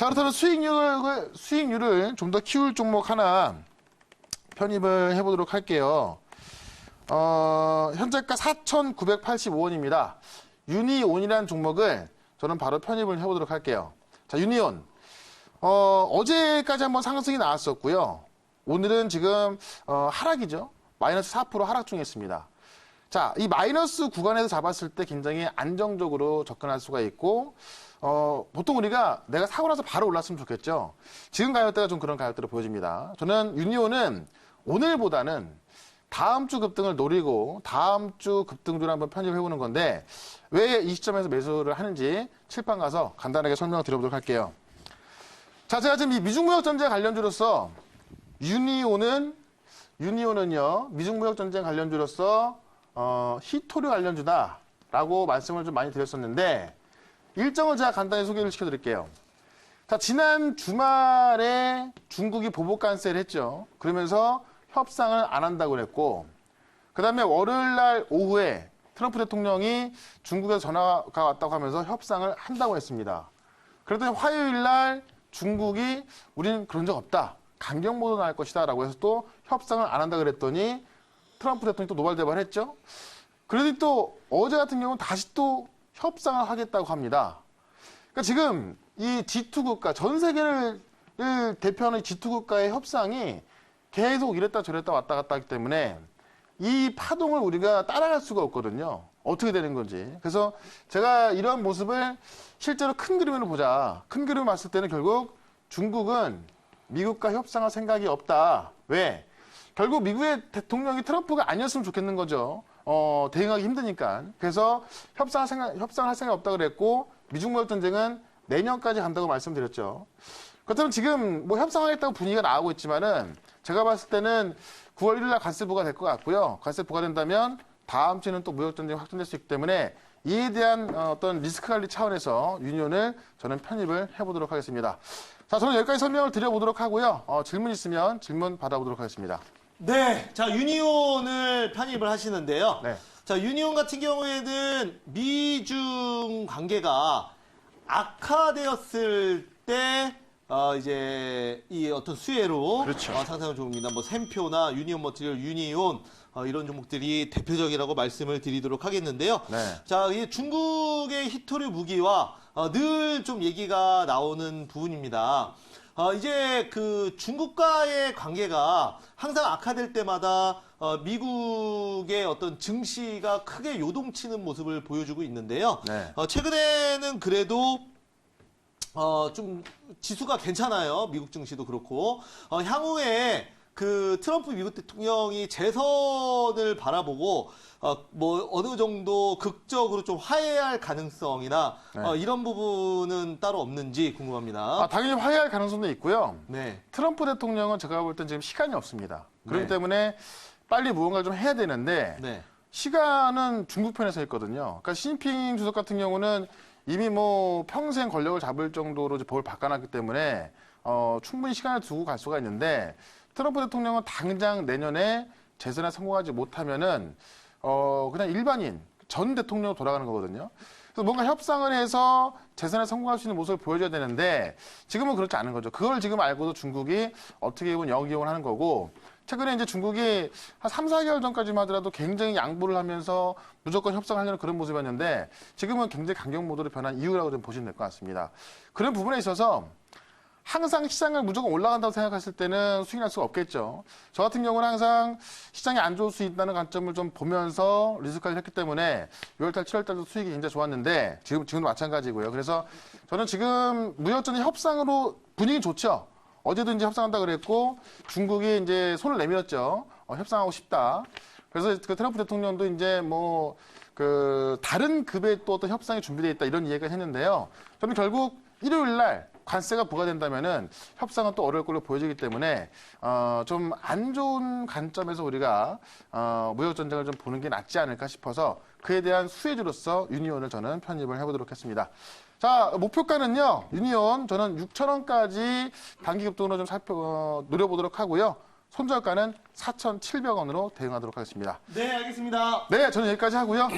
자, 그렇다면 수익률을 좀 더 키울 종목 하나 편입을 해보도록 할게요. 현재가 4,985원입니다. 유니온이라는 종목을 저는 바로 편입을 해보도록 할게요. 자, 유니온. 어제까지 한번 상승이 나왔었고요. 오늘은 지금 하락이죠. 마이너스 4% 하락 중에 있습니다. 자, 이 마이너스 구간에서 잡았을 때 굉장히 안정적으로 접근할 수가 있고 보통 우리가 내가 사고 나서 바로 올랐으면 좋겠죠. 지금 가격대가 좀 그런 가격대로 보여집니다. 저는 유니온은 오늘보다는 다음 주 급등을 노리고 다음 주 급등주를 한번 편입해보는 건데 왜 이 시점에서 매수를 하는지 칠판 가서 간단하게 설명을 드려보도록 할게요. 자, 제가 지금 이 미중무역전쟁 관련주로서 유니온은요, 미중무역전쟁 관련주로서 히토류 관련주다라고 말씀을 좀 많이 드렸었는데 일정을 제가 간단히 소개를 시켜드릴게요. 자, 지난 주말에 중국이 보복 관세를 했죠. 그러면서 협상을 안 한다고 그랬고 그 다음에 월요일날 오후에 트럼프 대통령이 중국에서 전화가 왔다고 하면서 협상을 한다고 했습니다. 그랬더니 화요일날 중국이 우리는 그런 적 없다. 강경 모드 나갈 것이다 라고 해서 또 협상을 안 한다 그랬더니 트럼프 대통령이 또 노발대발했죠. 그러더니 또 어제 같은 경우는 다시 또 협상을 하겠다고 합니다. 그러니까 지금 이 G2 국가, 전 세계를 대표하는 G2 국가의 협상이 계속 이랬다 저랬다 왔다 갔다 하기 때문에 이 파동을 우리가 따라갈 수가 없거든요. 어떻게 되는 건지. 그래서 제가 이런 모습을 실제로 큰 그림으로 보자. 큰 그림을 봤을 때는 결국 중국은 미국과 협상할 생각이 없다. 왜? 결국 미국의 대통령이 트럼프가 아니었으면 좋겠는 거죠. 대응하기 힘드니까. 그래서 협상할 생각이 없다 그랬고 미중무역 전쟁은 내년까지 간다고 말씀드렸죠. 그렇다면 지금 뭐 협상하겠다고 분위기가 나오고 있지만은 제가 봤을 때는 9월 1일 날 관세 부과될 것 같고요. 관세 부과된다면 다음 주에는 또 무역 전쟁이 확전될 수 있기 때문에 이에 대한 어떤 리스크 관리 차원에서 유니온을 저는 편입을 해보도록 하겠습니다. 자, 저는 여기까지 설명을 드려보도록 하고요. 질문 있으면 질문 받아보도록 하겠습니다. 네, 자, 유니온을 편입을 하시는데요. 네. 자, 유니온 같은 경우에는 미중 관계가 악화되었을 때 이제 이 어떤 수혜로 그렇죠. 상상은 종목입니다. 뭐 샘표나 유니온 머티리얼, 유니온 이런 종목들이 대표적이라고 말씀을 드리도록 하겠는데요. 네. 자, 이 중국의 히토류 무기와 늘 좀 얘기가 나오는 부분입니다. 이제 그 중국과의 관계가 항상 악화될 때마다 미국의 어떤 증시가 크게 요동치는 모습을 보여주고 있는데요. 네. 최근에는 그래도 좀 지수가 괜찮아요. 미국 증시도 그렇고 향후에 그 트럼프 미국 대통령이 재선을 바라보고 뭐 어느 정도 극적으로 좀 화해할 가능성이나 네. 이런 부분은 따로 없는지 궁금합니다. 당연히 화해할 가능성도 있고요. 네. 트럼프 대통령은 제가 볼 땐 지금 시간이 없습니다. 그렇기 네. 때문에 빨리 무언가를 좀 해야 되는데 네. 시간은 중국 편에서 있거든요. 그러니까 시진핑 주석 같은 경우는 이미 뭐 평생 권력을 잡을 정도로 이제 법을 바꿔놨기 때문에 충분히 시간을 두고 갈 수가 있는데 트럼프 대통령은 당장 내년에 재선에 성공하지 못하면은 그냥 일반인 전 대통령으로 돌아가는 거거든요. 그래서 뭔가 협상을 해서 재선에 성공할 수 있는 모습을 보여줘야 되는데 지금은 그렇지 않은 거죠. 그걸 지금 알고도 중국이 어떻게 보면 역이용을 하는 거고 최근에 이제 중국이 한 3, 4개월 전까지만 하더라도 굉장히 양보를 하면서 무조건 협상하려는 그런 모습이었는데 지금은 굉장히 강경 모드로 변한 이유라고 좀 보시면 될 것 같습니다. 그런 부분에 있어서 항상 시장을 무조건 올라간다고 생각했을 때는 수익 날 수가 없겠죠. 저 같은 경우는 항상 시장이 안 좋을 수 있다는 관점을 좀 보면서 리스크 관리를 했기 때문에 6월달, 7월달도 수익이 굉장히 좋았는데 지금도 마찬가지고요. 그래서 저는 지금 무역전쟁 협상으로 분위기 좋죠. 어제도 이제 협상한다 그랬고 중국이 이제 손을 내밀었죠. 협상하고 싶다. 그래서 그 트럼프 대통령도 이제 뭐 그 다른 급의 또 어떤 협상이 준비되어 있다 이런 이야기가 했는데요. 저는 결국 일요일 날 관세가 부과된다면은 협상은 또 어려울 걸로 보여지기 때문에 좀 안 좋은 관점에서 우리가 무역 전쟁을 좀 보는 게 낫지 않을까 싶어서 그에 대한 수혜주로서 유니온을 저는 편입을 해보도록 했습니다. 자, 목표가는요. 유니온 저는 6,000원까지 단기 급등으로 좀 노려보도록 하고요. 손절가는 4,700원으로 대응하도록 하겠습니다. 네, 알겠습니다. 네, 저는 여기까지 하고요.